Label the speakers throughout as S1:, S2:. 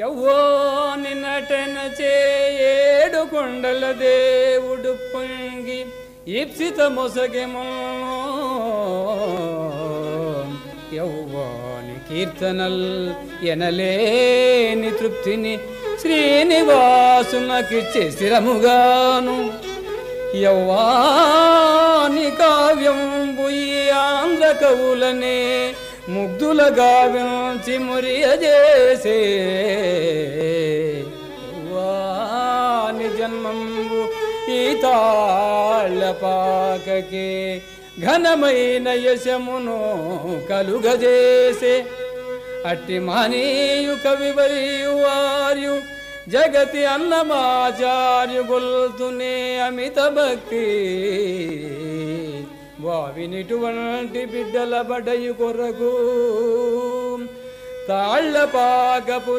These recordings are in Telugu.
S1: యవ్వోని నటన చేడు కొండల దేవుడు పొంగి ఈప్సిత మొసగెమో యవ్వాని కీర్తనల్ ఎనలేని తృప్తిని శ్రీనివాసునకిచ్చే స్థిరముగాను యవ్వాని కావ్యంబు ఈ ఆంధ్ర కవులనే ముగ్ధుల గావించి మురియజేసే వాని జన్మంబు ఈ తాళ్ళపాకకే ఘనమైన యశమును కలుగజేసే అట్టి మహనీయు కవివర్యు వార్యు జగతి అన్నమాచార్యు గొల్తునే అమిత భక్తి వావినిటువంటి బిడ్డల బడయు కొరకు తాళ్ళపాకపురాంబను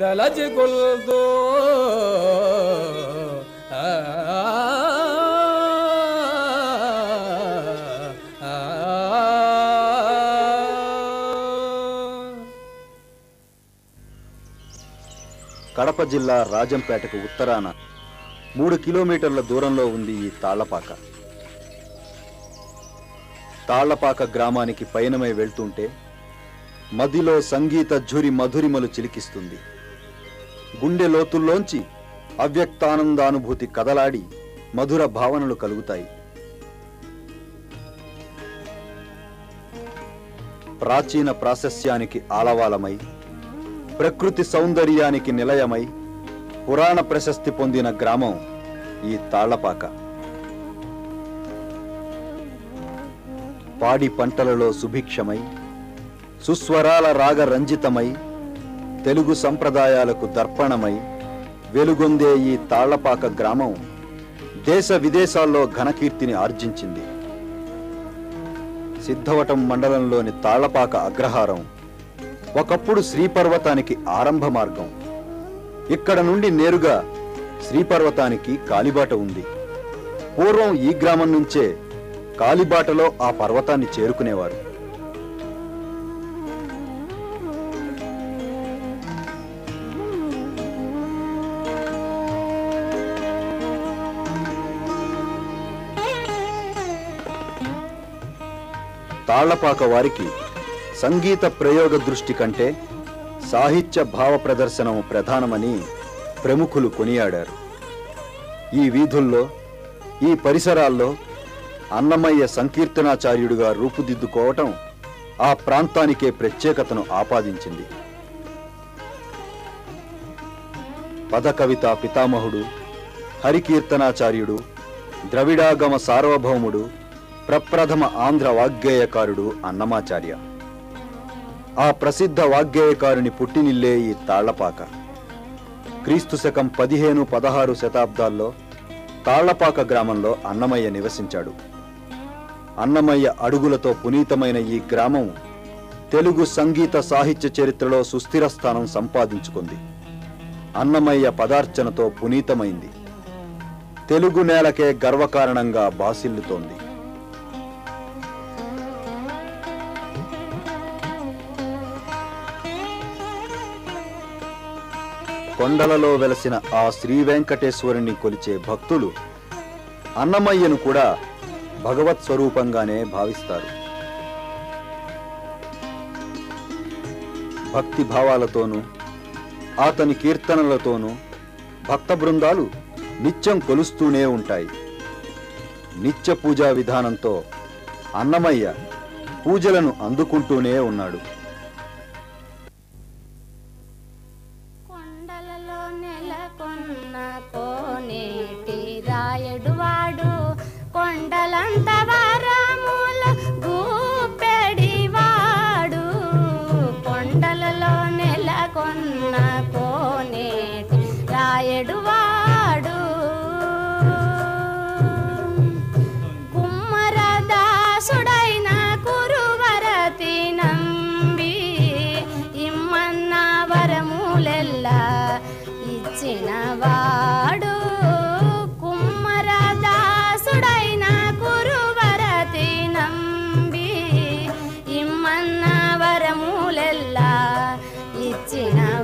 S1: దలచి కొల్తో
S2: కడప జిల్లా రాజంపేటకు ఉత్తరాన 3 కిలోమీటర్ల దూరంలో ఉంది ఈ తాళ్లపాక. తాళ్లపాక గ్రామానికి పయనమై వెళ్తుంటే మదిలో సంగీత ఝురి మధురిమలు చిలికిస్తుంది. గుండె లోతుల్లోంచి అవ్యక్తానందానుభూతి కదలాడి మధుర భావనలు కలుగుతాయి. ప్రాచీన ప్రాశస్యానికి ఆలవాలమై, ప్రకృతి సౌందర్యానికి నిలయమై పురాణ ప్రశస్తి పొందిన గ్రామం ఈ తాళ్లపాక. పాడి పంటలలో సుభిక్షమై, సుస్వరాల రాగ రంజితమై, తెలుగు సంప్రదాయాలకు దర్పణమై వెలుగొందే ఈ తాళ్లపాక గ్రామం దేశ విదేశాల్లో ఘనకీర్తిని ఆర్జించింది. సిద్ధవటం మండలంలోని తాళ్లపాక అగ్రహారం ఒకప్పుడు శ్రీపర్వతానికి ఆరంభ మార్గం. ఇక్కడ నుండి నేరుగా శ్రీపర్వతానికి కాలిబాట ఉంది. పూర్వం ఈ గ్రామం నుంచే కాలిబాటలో ఆ పర్వతాన్ని చేరుకునేవారు. తాళ్లపాక వారికి సంగీత ప్రయోగ దృష్టి కంటే సాహిత్య భావ ప్రదర్శనం ప్రధానమని ప్రముఖులు కొనియాడారు. ఈ వీధుల్లో, ఈ పరిసరాల్లో అన్నమయ్య సంకీర్తనాచార్యుడిగా రూపుదిద్దుకోవటం ఆ ప్రాంతానికే ప్రత్యేకతను ఆపాదించింది. పదకవిత పితామహుడు, హరికీర్తనాచార్యుడు, ద్రవిడాగమ సార్వభౌముడు, ప్రప్రథమ ఆంధ్ర వాగ్గేయకారుడు అన్నమాచార్య. ఆ ప్రసిద్ధ వాగ్గేయకారుని పుట్టినిల్లే ఈ తాళ్లపాక. క్రీస్తు శకం 15-16 శతాబ్దాల్లో తాళ్లపాక గ్రామంలో అన్నమయ్య నివసించాడు. అన్నమయ్య అడుగులతో పునీతమైన ఈ గ్రామం తెలుగు సంగీత సాహిత్య చరిత్రలో సుస్థిర స్థానం సంపాదించుకుంది. అన్నమయ్య పదార్చనతో పునీతమైంది. తెలుగు నేలకే గర్వకారణంగా బాసిల్లుతోంది. కొండలలో వెలసిన ఆ శ్రీ వెంకటేశ్వరుని కొలిచే భక్తులు అన్నమయ్యను కూడా భగవత్ స్వరూపంగానే భావిస్తారు. భక్తి భావాలతోనూ అతని కీర్తనలతోనూ భక్త బృందాలు నిత్యం కొలుస్తూనే ఉంటాయి. నిత్య పూజా విధానంతో అన్నమయ్య పూజలను అందుకుంటూనే ఉన్నాడు.
S3: రాయడువాడు కొండలంత వారముల గూపెడివాడు, కొండలలో నెలకొన్న కోనేటి రాయడువాడు, కుమ్మరదాసుడైన కురువరతి నంబి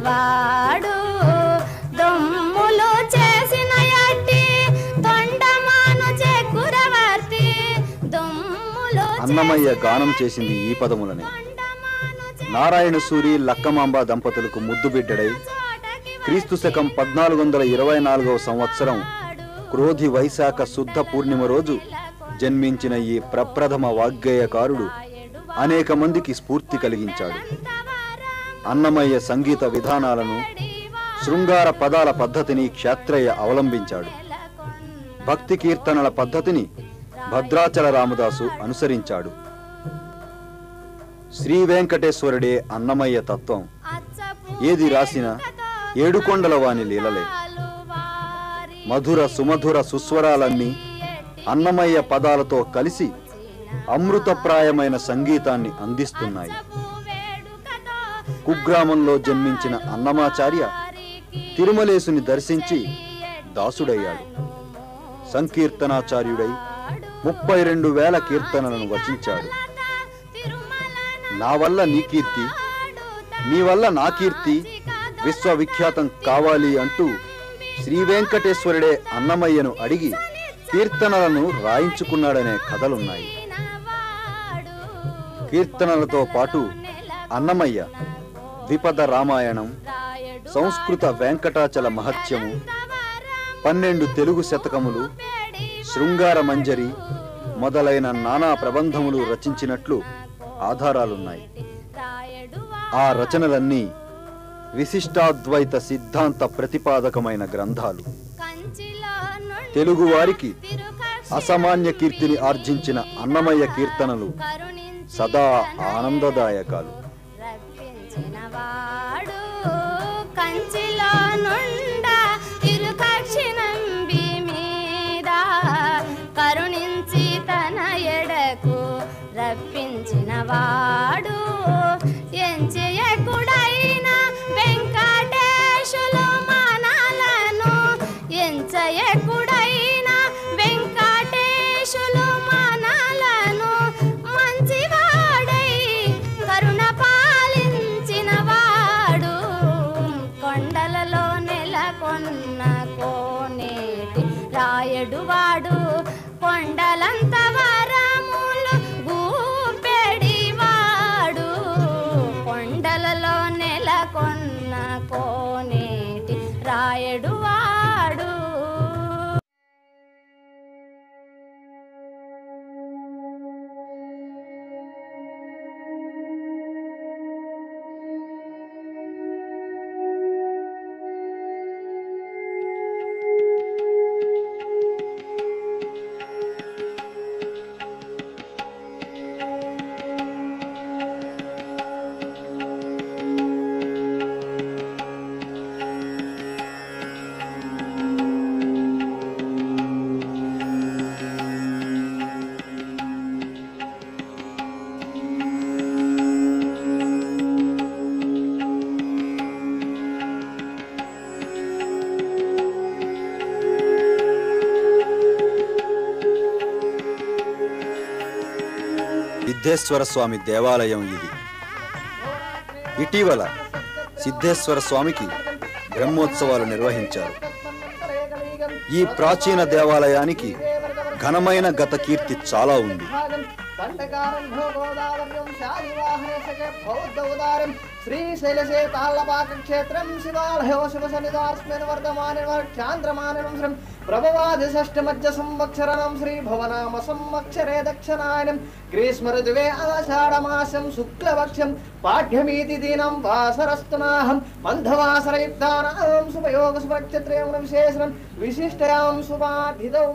S3: వాడు దొమ్ములు చేసిన ఎట్టి తొండమాను చక్రవర్తి దొమ్ములు
S2: అన్నమయ్య గానం చేసింది ఈ పదములనే. నారాయణ సూరి లక్కమాంబ దంపతులకు ముద్దు బిడ్డడై క్రీస్తు శకం 1424వ సంవత్సరం క్రోధి వైశాఖ శుద్ధ పూర్ణిమ రోజు జన్మించిన ఈ ప్రప్రథమ వాగ్గేయకారుడు అనేక మందికి స్ఫూర్తి కలిగించాడు. అన్నమయ్య సంగీత విధానాలను, శృంగార పదాల పద్ధతిని క్షేత్రయ్య అవలంబించాడు. భక్తి కీర్తనల పద్ధతిని భద్రాచల రామదాసు అనుసరించాడు. శ్రీ వెంకటేశ్వరుడే అన్నమయ్య తత్వం. ఏది రాసినా ఏడుకొండల వాని లీలలే. మధుర సుమధుర సుస్వరాలన్నీ అన్నమయ్య పదాలతో కలిసి అమృతప్రాయమైన సంగీతాన్ని అందిస్తున్నాయి. కుగ్రామంలో జన్మించిన అన్నమాచార్య తిరుమలేసుని దర్శించి దాసుడయ్యాడు. సంకీర్తనాచార్యుడై 32,000 కీర్తనలను వచించాడు. నా వల్ల నీ కీర్తి, నీ వల్ల నా కీర్తి విశ్వవిఖ్యాతం కావాలి అంటూ శ్రీ వెంకటేశ్వరుడే అన్నమయ్యను అడిగి కీర్తనలను రాయించుకున్నాడనే కథలున్నాయి. కీర్తనలతో పాటు అన్నమయ్య ద్విపద రామాయణం, సంస్కృత వెంకటాచల మహత్యము, 12 తెలుగు శతకములు, శృంగార మంజరి మొదలైన నానా ప్రబంధములు రచించినట్లు ఆధారాలున్నాయి. ఆ రచనలన్నీ విశిష్టాద్వైత సిద్ధాంత ప్రతిపాదకమైన గ్రంథాలు. తెలుగువారికి అసామాన్య కీర్తిని ఆర్జించిన అన్నమయ్య కీర్తనలు సదా ఆనందదాయకాలు.
S3: కరుణించి తన ఎడకు రప్పించిన వాడు ఎంచయకుడైన వెంకటేశులు మానాలను ఎంచయకుడైన వెంకటేశులు మానాలను మంచివాడై కరుణ పాలించిన వాడు కొండలలో నెలకొన్న కోనేటి రాయడు వాడు కొండలంత వరములు గూపెడివాడు కొండలలో నెలకొన్న కోనేటి రాయడు వాడు.
S2: సిద్ధేశ్వర స్వామి దేవాలయం ఇది. ఇటీవల సిద్ధేశ్వర స్వామికి బ్రహ్మోత్సవాలు నిర్వహించారు. ఈ ప్రాచీన దేవాలయానికి ఘనమైన గత కీర్తి చాలా ఉంది.
S4: శ్రీశైలసే తాళ్ళపాక క్షేత్రం శివాలయో శివసన్నిధాస్మిన్ వర్ధమానే చాంద్రమానం శ్రీ ప్రభవాది షష్ఠమధ్య సంవత్సరణం శ్రీ భవనామ సంవత్సరే దక్షిణాయనం గ్రీష్మ ఋతువే ఆషాఢమాసం శుక్లపక్షం పాఠ్యమీతి దీనం వాసరస్తునాహం మంధవాసరయుక్తానాం శుభయోగ శుభనక్షత్రేణ విశేషణం విశిష్టయాం శుభాధిదౌ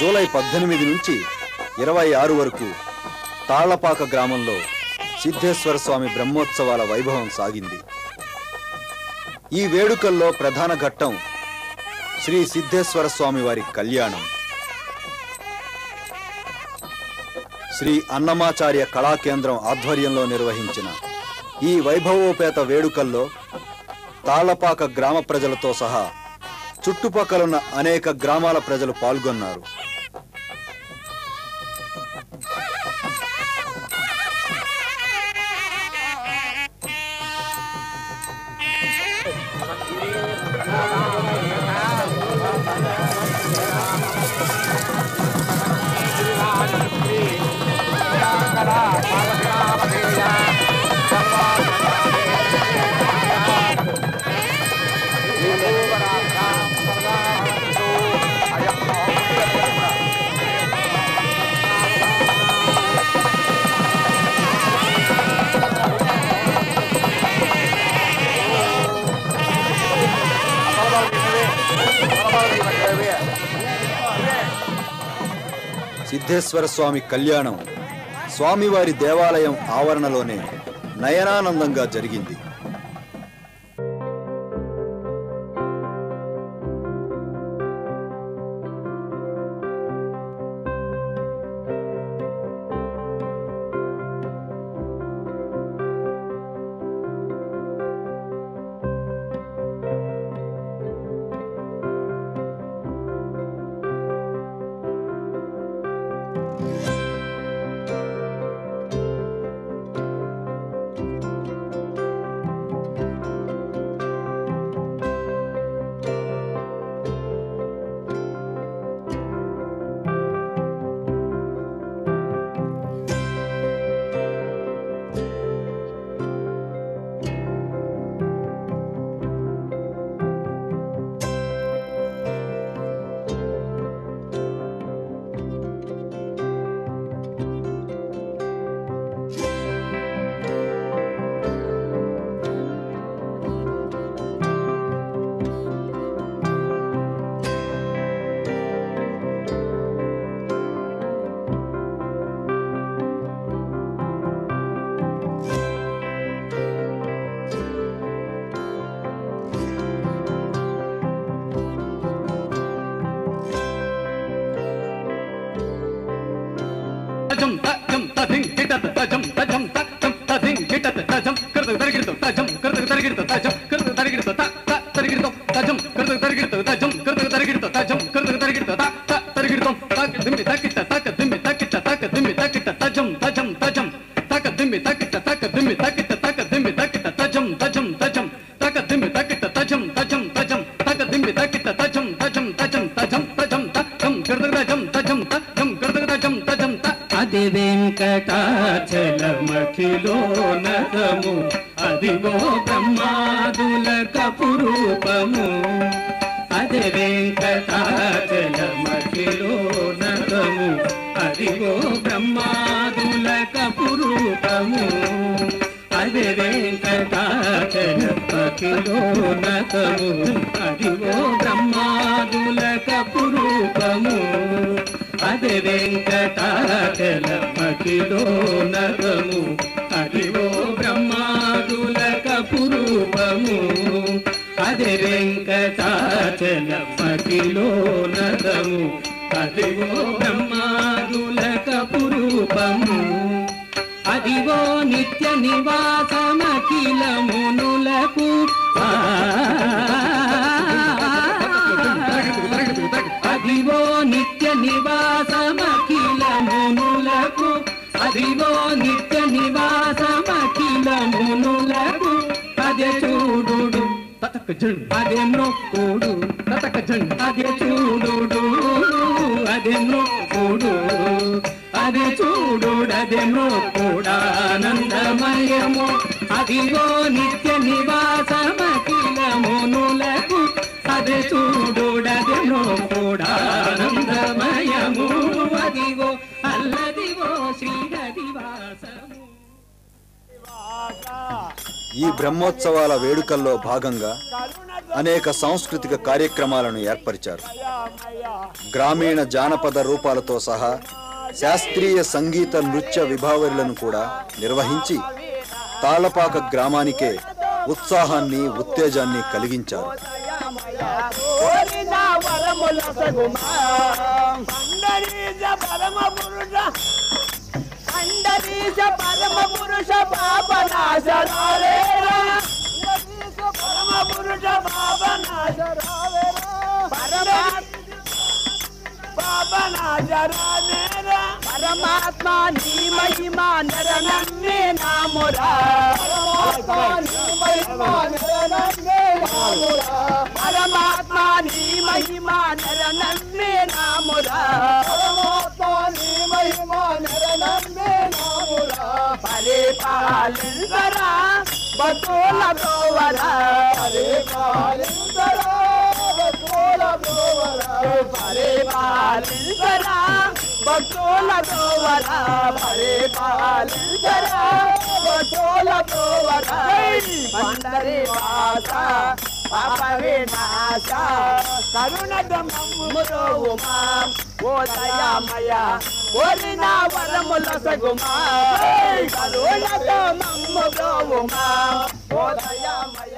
S2: జూలై 18 నుంచి 26 వరకు తాళ్లపాక గ్రామంలో సిద్ధేశ్వర స్వామి బ్రహ్మోత్సవాల వైభవం సాగింది. ఈ వేడుకల్లో ప్రధాన ఘట్టం శ్రీ సిద్ధేశ్వర స్వామి వారి కళ్యాణం. శ్రీ అన్నమాచార్య కళాకేంద్రం ఆధ్వర్యంలో నిర్వహించిన ఈ వైభవోపేత వేడుకల్లో తాళ్లపాక గ్రామ ప్రజలతో సహా చుట్టుపక్కలున్న అనేక గ్రామాల ప్రజలు పాల్గొన్నారు. సిద్ధేశ్వర స్వామి కళ్యాణం స్వామివారి దేవాలయం ఆవరణలోనే నయనానందంగా జరిగింది.
S5: అది వెంకటాచలమఖిలో నగము అదిగో బ్రహ్మాదుల కపురూపము. అది వెంకటాచలమఖిలో నగము అదిగో బ్రహ్మాదుల కపురూపము. అది వెంకటాచలమఖిలో నగము అదిగో బ్రహ్మాదుల కపురూపము. అది వెంకటాచలమఖిలో నగము అదిగో బ్రహ్మాదుల కపురూపము. అది వెంకటాచలమఖిలో నగము అదిగో బ్రహ్మాదుల కపురూపము. అదిగో నిత్య నివాసమఖిలమునులకు అదిగో నిత్య నివాసమఖిలమునులకు అదిగో నిత్య నివాసమఖిలమునులకు అదే చూడు అదే మొక్కుడు అదే చూడు అదే మొక్కుడు అదే చూడు అదే మొక్కుడానందమయము. అదిగో నిత్య నివాసమఖిలమునులకు అదే చూడు అదే మొక్కుడానందమయము. అదిగో అల్లదిగో శ్రీహరివాసము.
S2: ఈ బ్రహ్మోత్సవాల వేడుకల్లో భాగంగా అనేక సాంస్కృతిక కార్యక్రమాలను ఏర్పరిచారు. గ్రామీణ జానపద రూపాలతో సహా శాస్త్రీయ సంగీత నృత్య విభావరులను కూడా నిర్వహించి తాళ్లపాక గ్రామానికే ఉత్సాహాన్ని ఉత్తేజాన్ని కలిగించారు.
S5: పరమాత్మా నీ మహిమా నరనమ్మే నామురా పరమాత్మా నీ మహిమా నరనమ్మే నామురా పరిపాలించరా బతుల బ్రోవరా పరిపాలించరా బతుల బ్రోవరా పరిపాలించరా బతుల బ్రోవరా పండరి వాస పాప వినాశ కరుణద మమ్మురోమా ఓ దయామయ కోరిన వరముల సగుమా కరుణద మమ్మురోమా ఓ దయామయ